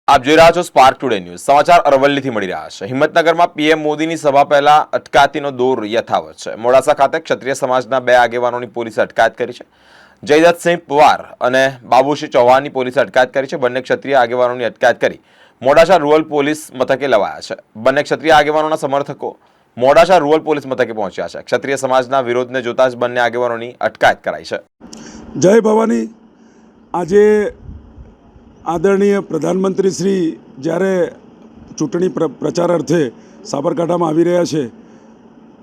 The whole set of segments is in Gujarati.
આપ જોઈ રહ્યા છો સ્પાર્ક ટુડે ન્યૂઝ. સમાચાર અરવલ્લીથી મળી રહ્યા છે. હિંમતનગરમાં પીએમ મોદીની સભા પહેલા અટકાયતીનો દોર યથાવત છે. મોડાસા ખાતે ક્ષત્રિય સમાજના 2 આગેવાનોની પોલીસે અટકાયત કરી છે. જયદત્તસિંહ પવાર અને બાબુસિંહ ચૌહાણની પોલીસે અટકાયત કરી છે. બંને ક્ષત્રિય આગેવાનોની અટકાયત કરી મોડાસા રૂરલ પોલીસ મથકે લવાયા છે. બંને ક્ષત્રિય આગેવાનોના સમર્થકો મોડાસા રૂરલ પોલીસ મથકે પહોંચ્યા છે. ક્ષત્રિય સમાજના વિરોધને જોતા જ બંને આગેવાનોની અટકાયત કરાઈ છે. જય ભવાની. આજે આદરણીય પ્રધાનમંત્રી શ્રી જ્યારે ચૂંટણી પ્રચાર અર્થે સાબરકાંઠામાં આવી રહ્યા છે,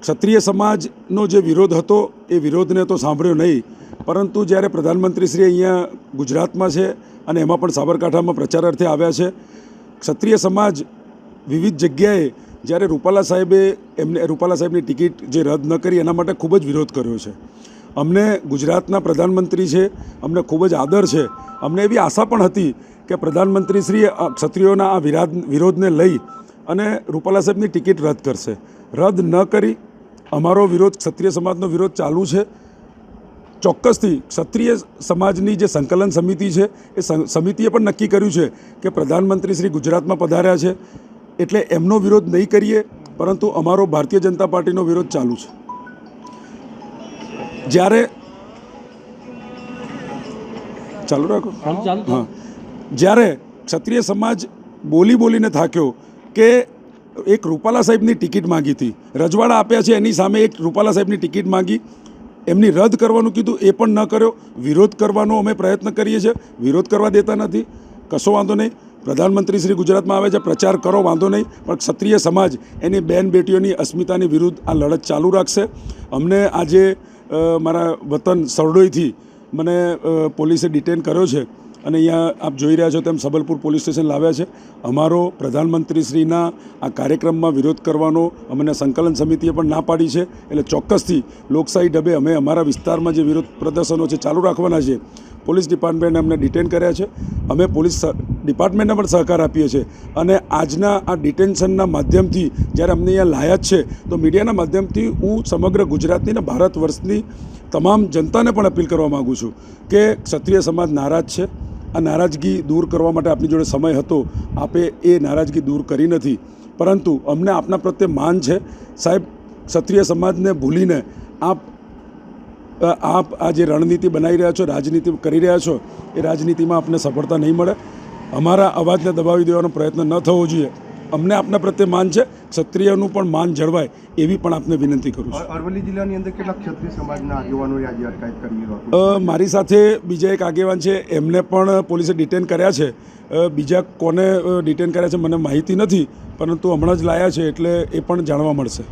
ક્ષત્રિય સમાજનો જે વિરોધ હતો એ વિરોધને તો સાંભળ્યો નહીં, પરંતુ જ્યારે પ્રધાનમંત્રી શ્રી અહીંયા ગુજરાતમાં છે અને એમાં પણ સાબરકાંઠામાં પ્રચાર અર્થે આવ્યા છે, ક્ષત્રિય સમાજ વિવિધ જગ્યાએ જ્યારે રૂપાલા સાહેબની ટિકિટ જે રદ ન કરી એના માટે ખૂબ જ વિરોધ કર્યો છે. અમને ગુજરાતના પ્રધાનમંત્રી છે, અમને ખૂબ જ આદર છે. અમને એવી આશા પણ હતી કે પ્રધાનમંત્રી શ્રી ક્ષત્રિયોના આ વિરોધને લઈ અને રૂપાલા સાહેબની ટિકિટ રદ કરશે. રદ ન કરી અમારો વિરોધ, ક્ષત્રિય સમાજનો વિરોધ ચાલુ છે. ચોક્કસથી ક્ષત્રિય સમાજની જે સંકલન સમિતિ છે એ સમિતિએ પણ નક્કી કર્યું છે કે પ્રધાનમંત્રી શ્રી ગુજરાતમાં પધાર્યા છે એટલે એમનો વિરોધ નહીં કરીએ, પરંતુ અમારો ભારતીય જનતા પાર્ટીનો વિરોધ ચાલુ છે. જ્યારે ચાલુ રાખો. હા, જ્યારે ક્ષત્રિય સમાજ બોલીને થાક્યો કે એક રૂપાલા સાહેબની ટિકિટ માગી હતી, રજવાડા આપ્યા છે, એની સામે એક રૂપાલા સાહેબની ટિકિટ માગી, એમની રદ કરવાનું કીધું, એ પણ ન કર્યો. વિરોધ કરવાનો અમે પ્રયત્ન કરીએ છીએ, વિરોધ કરવા દેતા નથી. કશો વાંધો નહીં, પ્રધાનમંત્રી શ્રી ગુજરાતમાં આવે છે, પ્રચાર કરો, વાંધો નહીં, પણ ક્ષત્રિય સમાજ એની બહેન બેટીઓની અસ્મિતાની વિરુદ્ધ આ લડત ચાલુ રાખશે. અમને આજે મારા વતન સરડોઈથી મને પોલીસે ડિટેન કર્યો છે અને અહીંયા આપ જોઈ રહ્યા છો તેમ સબલપુર પોલીસ સ્ટેશન લાવ્યા છે. અમારો પ્રધાનમંત્રીશ્રીના આ કાર્યક્રમમાં વિરોધ કરવાનો અમને સંકલન સમિતિએ પણ ના પાડી છે. એટલે ચોક્કસથી લોકશાહી ઢબે અમે અમારા વિસ્તારમાં જે વિરોધ પ્રદર્શનો છે ચાલુ રાખવાના છે. પોલીસ ડિપાર્ટમેન્ટે અમને ડિટેન કર્યા છે, અમે પોલીસ ડિપાર્ટમેન્ટને પણ સહકાર આપીએ છીએ અને આજના આ ડિટેન્શનના માધ્યમથી જ્યારે અમને અહીંયા લાયા જ છે તો મીડિયાના માધ્યમથી હું સમગ્ર ગુજરાતની અને ભારત વર્ષની તમામ જનતાને પણ અપીલ કરવા માગું છું કે ક્ષત્રિય સમાજ નારાજ છે. આ નારાજગી દૂર કરવા માટે આપની જોડે સમય હતો, આપે એ નારાજગી દૂર કરી નથી, પરંતુ અમને આપના પ્રત્યે માન છે. સાહેબ, ક્ષત્રિય સમાજને ભૂલીને આપ આ જે રણનીતિ બનાવી રહ્યા છો, રાજનીતિ કરી રહ્યા છો, એ રાજનીતિમાં આપને સફળતા નહીં મળે. અમારા અવાજને દબાવી દેવાનો પ્રયત્ન ન થવો જોઈએ. અમને આપના પ્રત્યે માન છે, ક્ષત્રિયનું પણ માન જળવાય એવી પણ આપને વિનંતી કરું છું. અરવલ્લી જિલ્લાની અંદર કેટલા ક્ષત્રિય સમાજના આગેવાનોએ આજે અટકાયત કરી? મારી સાથે બીજા એક આગેવાન છે, એમને પણ પોલીસે ડિટેન કર્યા છે. બીજા કોને ડિટેન કર્યા છે મને માહિતી નથી, પરંતુ હમણાં જ લાયા છે એટલે એ પણ જાણવા મળશે.